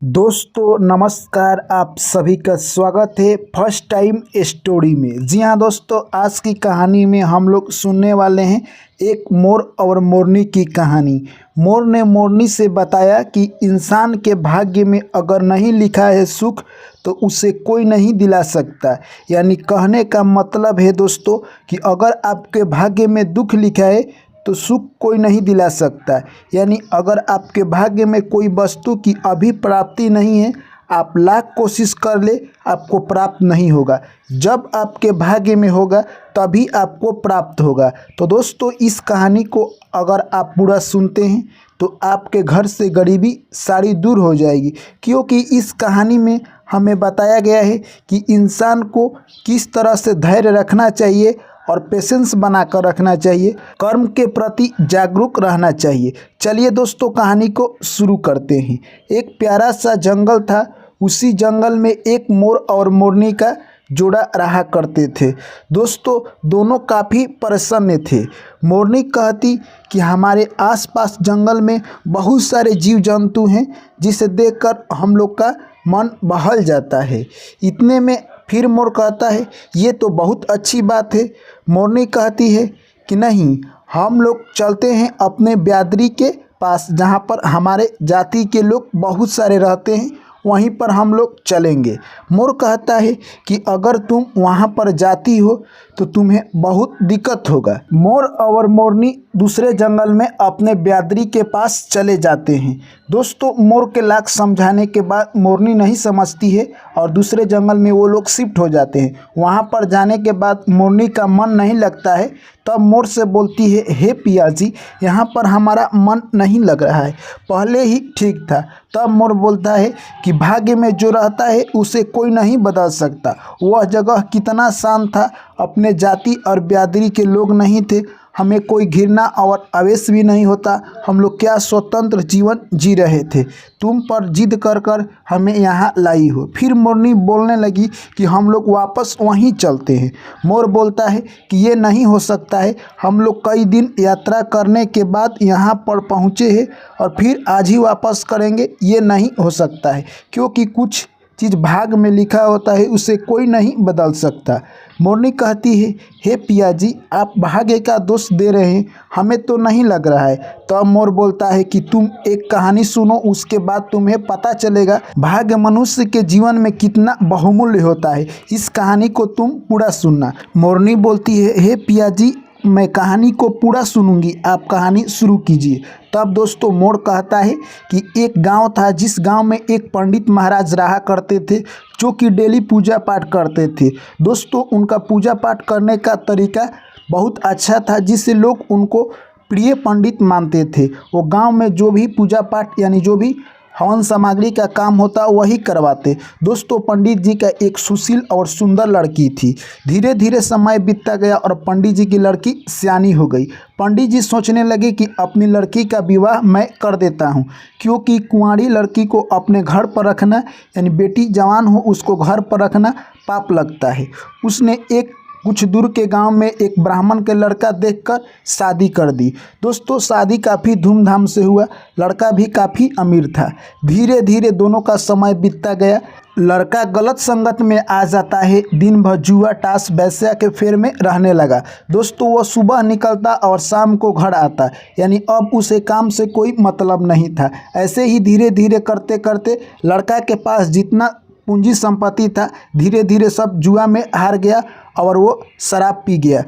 दोस्तों नमस्कार, आप सभी का स्वागत है फर्स्ट टाइम स्टोरी में। जी हाँ दोस्तों, आज की कहानी में हम लोग सुनने वाले हैं एक मोर और मोरनी की कहानी। मोर ने मोरनी से बताया कि इंसान के भाग्य में अगर नहीं लिखा है सुख तो उसे कोई नहीं दिला सकता। यानी कहने का मतलब है दोस्तों कि अगर आपके भाग्य में दुख लिखा है तो सुख कोई नहीं दिला सकता। यानी अगर आपके भाग्य में कोई वस्तु की अभी प्राप्ति नहीं है, आप लाख कोशिश कर ले आपको प्राप्त नहीं होगा। जब आपके भाग्य में होगा तभी आपको प्राप्त होगा। तो दोस्तों, इस कहानी को अगर आप पूरा सुनते हैं तो आपके घर से गरीबी सारी दूर हो जाएगी, क्योंकि इस कहानी में हमें बताया गया है कि इंसान को किस तरह से धैर्य रखना चाहिए और पेशेंस बनाकर रखना चाहिए, कर्म के प्रति जागरूक रहना चाहिए। चलिए दोस्तों, कहानी को शुरू करते हैं। एक प्यारा सा जंगल था। उसी जंगल में एक मोर और मोरनी का जोड़ा रहा करते थे। दोस्तों, दोनों काफ़ी प्रसन्न थे। मोरनी कहती कि हमारे आसपास जंगल में बहुत सारे जीव जंतु हैं जिसे देखकर हम लोग का मन बहल जाता है। इतने में फिर मोर कहता है, ये तो बहुत अच्छी बात है। मोरनी कहती है कि नहीं, हम लोग चलते हैं अपने ब्यादरी के पास जहाँ पर हमारे जाति के लोग बहुत सारे रहते हैं, वहीं पर हम लोग चलेंगे। मोर कहता है कि अगर तुम वहाँ पर जाती हो तो तुम्हें बहुत दिक्कत होगा। मोर और मोरनी दूसरे जंगल में अपने ब्यादरी के पास चले जाते हैं। दोस्तों, मोर के लाख समझाने के बाद मोरनी नहीं समझती है और दूसरे जंगल में वो लोग शिफ्ट हो जाते हैं। वहाँ पर जाने के बाद मोरनी का मन नहीं लगता है। तब मोर से बोलती है, हे पिया जी, यहाँ पर हमारा मन नहीं लग रहा है, पहले ही ठीक था। तब मोर बोलता है कि भाग्य में जो रहता है उसे कोई नहीं बदल सकता। वह जगह कितना शांत था, अपने जाति और ब्यादरी के लोग नहीं थे, हमें कोई घृणा और आवेश भी नहीं होता। हम लोग क्या स्वतंत्र जीवन जी रहे थे। तुम पर जिद कर कर हमें यहाँ लाई हो। फिर मोरनी बोलने लगी कि हम लोग वापस वहीं चलते हैं। मोर बोलता है कि ये नहीं हो सकता है, हम लोग कई दिन यात्रा करने के बाद यहाँ पर पहुँचे हैं और फिर आज ही वापस करेंगे। ये नहीं हो सकता है, क्योंकि कुछ चीज़ भाग में लिखा होता है, उसे कोई नहीं बदल सकता। मोरनी कहती है, हे पिया जी, आप भाग्य का दोष दे रहे हैं, हमें तो नहीं लग रहा है। तब मोर बोलता है कि तुम एक कहानी सुनो, उसके बाद तुम्हें पता चलेगा भाग्य मनुष्य के जीवन में कितना बहुमूल्य होता है। इस कहानी को तुम पूरा सुनना। मोरनी बोलती है, हे पिया जी, मैं कहानी को पूरा सुनूंगी, आप कहानी शुरू कीजिए। तब दोस्तों, मोर कहता है कि एक गांव था, जिस गांव में एक पंडित महाराज रहा करते थे, जो कि डेली पूजा पाठ करते थे। दोस्तों, उनका पूजा पाठ करने का तरीका बहुत अच्छा था, जिससे लोग उनको प्रिय पंडित मानते थे। वो गांव में जो भी पूजा पाठ यानी जो भी हवन सामग्री का काम होता वही करवाते। दोस्तों, पंडित जी का एक सुशील और सुंदर लड़की थी। धीरे धीरे समय बीतता गया और पंडित जी की लड़की सियानी हो गई। पंडित जी सोचने लगे कि अपनी लड़की का विवाह मैं कर देता हूँ, क्योंकि कुंवारी लड़की को अपने घर पर रखना यानी बेटी जवान हो उसको घर पर रखना पाप लगता है। उसने एक कुछ दूर के गांव में एक ब्राह्मण के लड़का देखकर शादी कर दी। दोस्तों, शादी काफ़ी धूमधाम से हुआ। लड़का भी काफ़ी अमीर था। धीरे धीरे दोनों का समय बीतता गया। लड़का गलत संगत में आ जाता है, दिन भर जुआ टास वैश्या के फेर में रहने लगा। दोस्तों, वह सुबह निकलता और शाम को घर आता, यानी अब उसे काम से कोई मतलब नहीं था। ऐसे ही धीरे धीरे करते करते लड़का के पास जितना पूंजी संपत्ति था, धीरे धीरे सब जुआ में हार गया और वो शराब पी गया।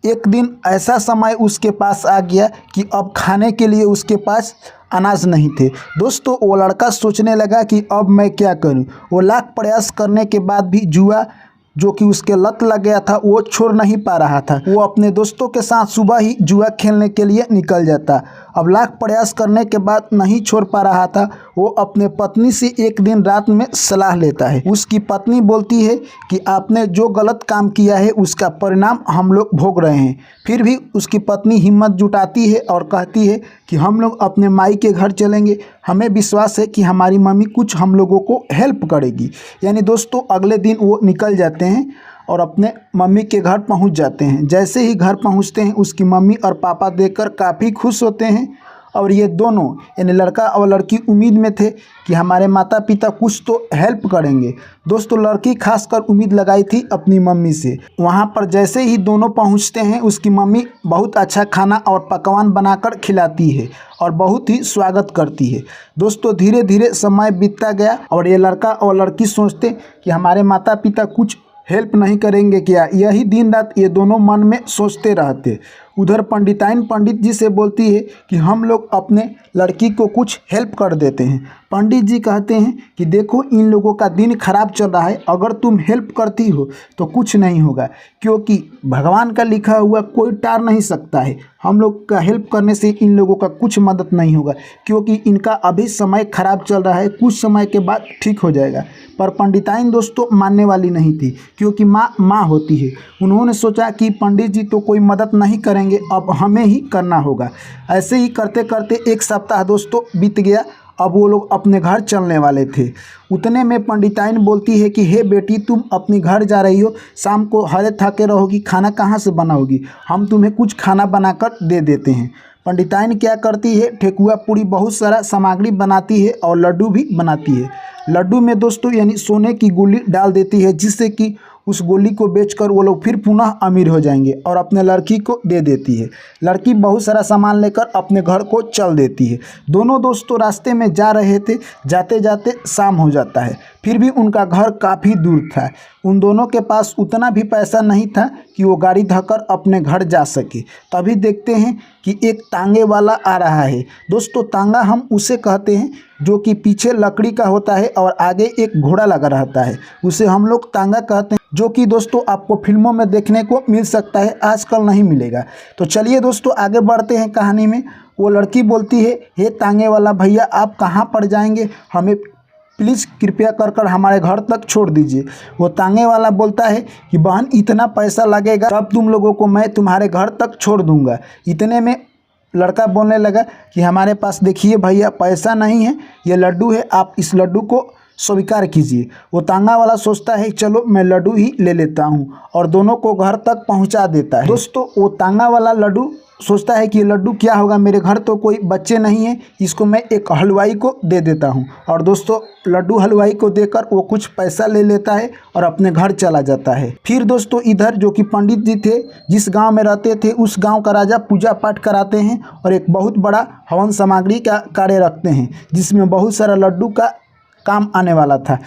एक दिन ऐसा समय उसके पास आ गया कि अब खाने के लिए उसके पास अनाज नहीं थे। दोस्तों, वो लड़का सोचने लगा कि अब मैं क्या करूं। वो लाख प्रयास करने के बाद भी जुआ जो कि उसके लत लग गया था वो छोड़ नहीं पा रहा था। वो अपने दोस्तों के साथ सुबह ही जुआ खेलने के लिए निकल जाता। अब लाख प्रयास करने के बाद नहीं छोड़ पा रहा था। वो अपने पत्नी से एक दिन रात में सलाह लेता है। उसकी पत्नी बोलती है कि आपने जो गलत काम किया है उसका परिणाम हम लोग भोग रहे हैं। फिर भी उसकी पत्नी हिम्मत जुटाती है और कहती है कि हम लोग अपने माई के घर चलेंगे, हमें विश्वास है कि हमारी मम्मी कुछ हम लोगों को हेल्प करेगी। यानी दोस्तों, अगले दिन वो निकल जाते हैं और अपने मम्मी के घर पहुंच जाते हैं। जैसे ही घर पहुंचते हैं, उसकी मम्मी और पापा देखकर काफ़ी खुश होते हैं और ये दोनों यानी लड़का और लड़की उम्मीद में थे कि हमारे माता पिता कुछ तो हेल्प करेंगे। दोस्तों लड़की खासकर उम्मीद लगाई थी अपनी मम्मी से। वहाँ पर जैसे ही दोनों पहुँचते हैं उसकी मम्मी बहुत अच्छा खाना और पकवान बनाकर खिलाती है और बहुत ही स्वागत करती है। दोस्तों धीरे धीरे समय बीतता गया और ये लड़का और लड़की सोचते कि हमारे माता पिता कुछ हेल्प नहीं करेंगे क्या। यही दिन रात ये दोनों मन में सोचते रहते। उधर पंडिताइन पंडित जी से बोलती है कि हम लोग अपने लड़की को कुछ हेल्प कर देते हैं। पंडित जी कहते हैं कि देखो इन लोगों का दिन खराब चल रहा है, अगर तुम हेल्प करती हो तो कुछ नहीं होगा, क्योंकि भगवान का लिखा हुआ कोई टाल नहीं सकता है। हम लोग का हेल्प करने से इन लोगों का कुछ मदद नहीं होगा, क्योंकि इनका अभी समय खराब चल रहा है, कुछ समय के बाद ठीक हो जाएगा। पर पंडिताइन दोस्तों मानने वाली नहीं थी, क्योंकि माँ होती है। उन्होंने सोचा कि पंडित जी तो कोई मदद नहीं करेंगे, अब हमें ही करना होगा। ऐसे ही करते करते एक सप्ताह दोस्तों बीत गया। अब वो लोग अपने घर चलने वाले थे। उतने में पंडिताइन बोलती है कि हे बेटी तुम अपने घर जा रही हो, शाम को हरे थके रहोगी, खाना कहाँ से बनाओगी, हम तुम्हें कुछ खाना बनाकर दे देते हैं। पंडिताइन क्या करती है, ठेकुआ पूड़ी बहुत सारा सामग्री बनाती है और लड्डू भी बनाती है। लड्डू में दोस्तों यानी सोने की गोली डाल देती है, जिससे कि उस गोली को बेचकर वो लोग फिर पुनः अमीर हो जाएंगे, और अपने लड़की को दे देती है। लड़की बहुत सारा सामान लेकर अपने घर को चल देती है। दोनों दोस्तों रास्ते में जा रहे थे, जाते जाते शाम हो जाता है। फिर भी उनका घर काफ़ी दूर था। उन दोनों के पास उतना भी पैसा नहीं था कि वो गाड़ी धोकर अपने घर जा सके। तभी देखते हैं कि एक तांगे वाला आ रहा है। दोस्तों तांगा हम उसे कहते हैं जो कि पीछे लकड़ी का होता है और आगे एक घोड़ा लगा रहता है, उसे हम लोग तांगा कहते हैं, जो कि दोस्तों आपको फिल्मों में देखने को मिल सकता है, आजकल नहीं मिलेगा। तो चलिए दोस्तों आगे बढ़ते हैं कहानी में। वो लड़की बोलती है, हे तांगे वाला भैया आप कहाँ पर जाएंगे, हमें प्लीज़ कृपया कर हमारे घर तक छोड़ दीजिए। वो तांगे वाला बोलता है कि बहन इतना पैसा लगेगा तब तुम लोगों को मैं तुम्हारे घर तक छोड़ दूंगा। इतने में लड़का बोलने लगा कि हमारे पास देखिए भैया पैसा नहीं है, ये लड्डू है, आप इस लड्डू को स्वीकार कीजिए। वो तांगा वाला सोचता है चलो मैं लड्डू ही ले लेता हूँ, और दोनों को घर तक पहुँचा देता है। दोस्तों वो तांगा वाला लड्डू सोचता है कि ये लड्डू क्या होगा, मेरे घर तो कोई बच्चे नहीं हैं, इसको मैं एक हलवाई को दे देता हूँ। और दोस्तों लड्डू हलवाई को देकर वो कुछ पैसा ले लेता है और अपने घर चला जाता है। फिर दोस्तों इधर जो कि पंडित जी थे, जिस गांव में रहते थे, उस गांव का राजा पूजा पाठ कराते हैं और एक बहुत बड़ा हवन सामग्री का कार्य रखते हैं, जिसमें बहुत सारा लड्डू का काम आने वाला था।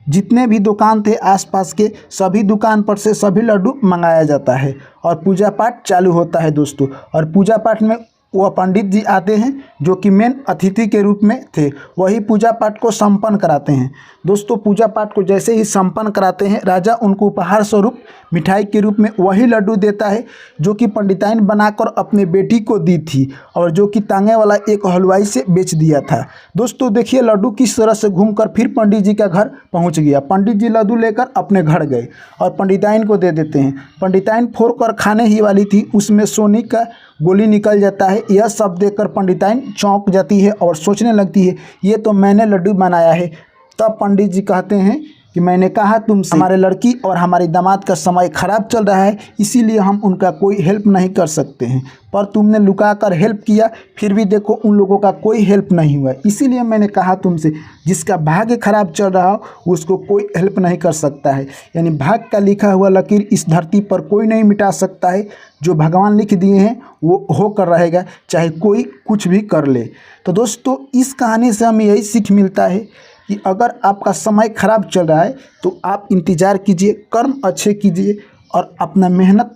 जितने भी दुकान थे आसपास के, सभी दुकान पर से सभी लड्डू मंगाया जाता है और पूजा पाठ चालू होता है दोस्तों। और पूजा पाठ में वह पंडित जी आते हैं जो कि मेन अतिथि के रूप में थे, वही पूजा पाठ को संपन्न कराते हैं। दोस्तों पूजा पाठ को जैसे ही संपन्न कराते हैं, राजा उनको उपहार स्वरूप मिठाई के रूप में वही लड्डू देता है जो कि पंडिताइन बनाकर अपने बेटी को दी थी और जो कि तांगे वाला एक हलवाई से बेच दिया था। दोस्तों देखिए लड्डू किस तरह से घूमकर फिर पंडित जी का घर पहुंच गया। पंडित जी लड्डू लेकर अपने घर गए और पंडिताइन को दे देते हैं। पंडिताइन फोड़ कर खाने ही वाली थी, उसमें सोने का गोली निकल जाता है। यह सब देखकर पंडिताइन चौंक जाती है और सोचने लगती है ये तो मैंने लड्डू बनाया है। तब पंडित जी कहते हैं कि मैंने कहा तुमसे हमारे लड़की और हमारे दामाद का समय खराब चल रहा है, इसीलिए हम उनका कोई हेल्प नहीं कर सकते हैं, पर तुमने लुका कर हेल्प किया, फिर भी देखो उन लोगों का कोई हेल्प नहीं हुआ। इसीलिए मैंने कहा तुमसे जिसका भाग्य खराब चल रहा हो उसको कोई हेल्प नहीं कर सकता है। यानी भाग्य का लिखा हुआ लकीर इस धरती पर कोई नहीं मिटा सकता है। जो भगवान लिख दिए हैं वो होकर रहेगा, चाहे कोई कुछ भी कर ले। तो दोस्तों इस कहानी से हमें यही सीख मिलता है कि अगर आपका समय खराब चल रहा है तो आप इंतज़ार कीजिए, कर्म अच्छे कीजिए और अपना मेहनत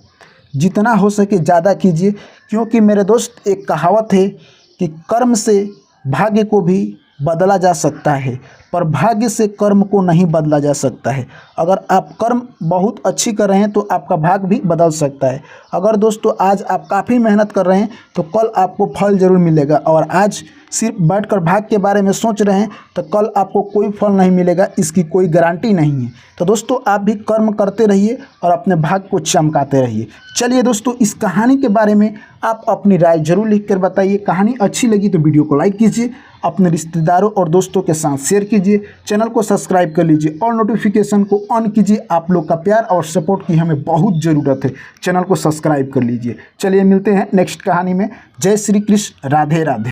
जितना हो सके ज़्यादा कीजिए। क्योंकि मेरे दोस्त एक कहावत है कि कर्म से भाग्य को भी बदला जा सकता है, पर भाग्य से कर्म को नहीं बदला जा सकता है। अगर आप कर्म बहुत अच्छी कर रहे हैं तो आपका भाग्य भी बदल सकता है। अगर दोस्तों आज आप काफ़ी मेहनत कर रहे हैं तो कल आपको फल ज़रूर मिलेगा, और आज सिर्फ बैठकर भाग्य के बारे में सोच रहे हैं तो कल आपको कोई फल नहीं मिलेगा, इसकी कोई गारंटी नहीं है। तो दोस्तों आप भी कर्म करते रहिए और अपने भाग्य को चमकाते रहिए। चलिए दोस्तों इस कहानी के बारे में आप अपनी राय जरूर लिख कर बताइए। कहानी अच्छी लगी तो वीडियो को लाइक कीजिए, अपने रिश्तेदारों और दोस्तों के साथ शेयर कीजिए, चैनल को सब्सक्राइब कर लीजिए और नोटिफिकेशन को ऑन कीजिए। आप लोग का प्यार और सपोर्ट की हमें बहुत ज़रूरत है, चैनल को सब्सक्राइब कर लीजिए। चलिए मिलते हैं नेक्स्ट कहानी में। जय श्री कृष्ण, राधे राधे।